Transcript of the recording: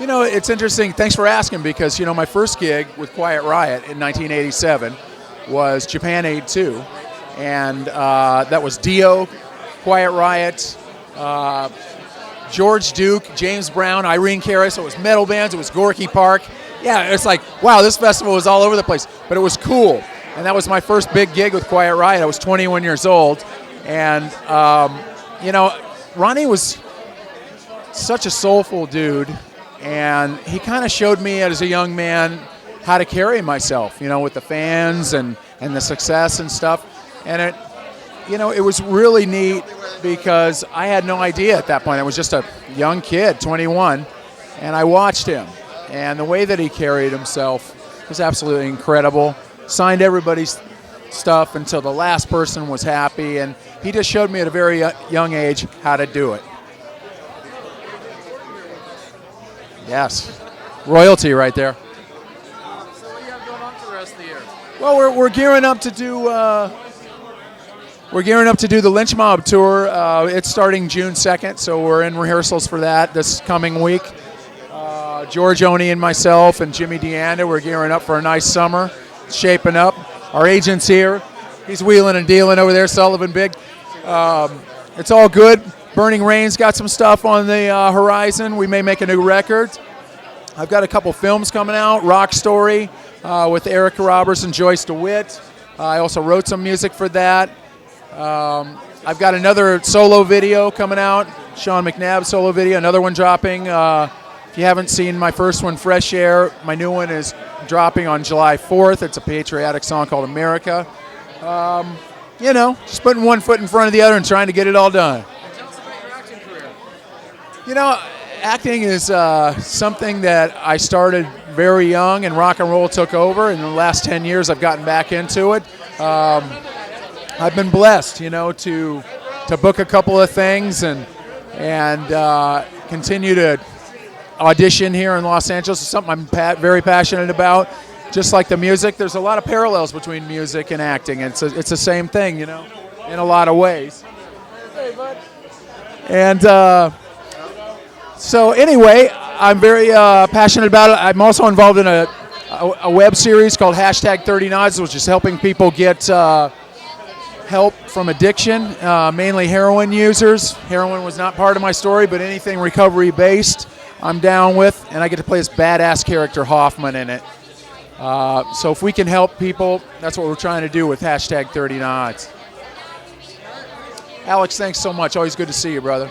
It's interesting. Thanks for asking because, my first gig with Quiet Riot in 1987 was Japan Aid 2. And that was Dio, Quiet Riot, George Duke, James Brown, Irene Cara. So it was metal bands. It was Gorky Park. Yeah, it's like, wow, this festival was all over the place. But it was cool. And that was my first big gig with Quiet Riot. I was 21 years old. And, Ronnie was such a soulful dude. And he kind of showed me as a young man how to carry myself, with the fans and the success and stuff. And it was really neat because I had no idea at that point. I was just a young kid, 21, and I watched him. And the way that he carried himself was absolutely incredible. Signed everybody's stuff until the last person was happy, and he just showed me at a very young age how to do it. Yes, royalty right there. So what do you have going on for the rest of the year? Well, we're gearing up to do the Lynch Mob tour. It's starting June 2nd, so we're in rehearsals for that this coming week. George Oney and myself and Jimmy DeAnda, we're gearing up for a nice summer. It's shaping up. Our agent's here. He's wheeling and dealing over there, Sullivan Big. It's all good. Burning Rain's got some stuff on the horizon. We may make a new record. I've got a couple films coming out. Rock Story with Erica Roberts and Joyce DeWitt. I also wrote some music for that. I've got another solo video coming out, Sean McNabb solo video, another one dropping. If you haven't seen my first one, Fresh Air, my new one is dropping on July 4th. It's a patriotic song called America. Just putting one foot in front of the other and trying to get it all done. Tell us about your acting career. Acting is something that I started very young and rock and roll took over. In the last 10 years, I've gotten back into it. I've been blessed, to book a couple of things and continue to audition here in Los Angeles. It's something I'm very passionate about. Just like the music, there's a lot of parallels between music and acting. It's the same thing, in a lot of ways. Hey, bud. And so anyway, I'm very passionate about it. I'm also involved in a web series called #30Nods, which is helping people get help from addiction, mainly heroin users. Heroin was not part of my story, but anything recovery-based I'm down with, and I get to play this badass character Hoffman in it. So if we can help people, that's what we're trying to do with #30Nods. Alex, thanks so much. Always good to see you, brother.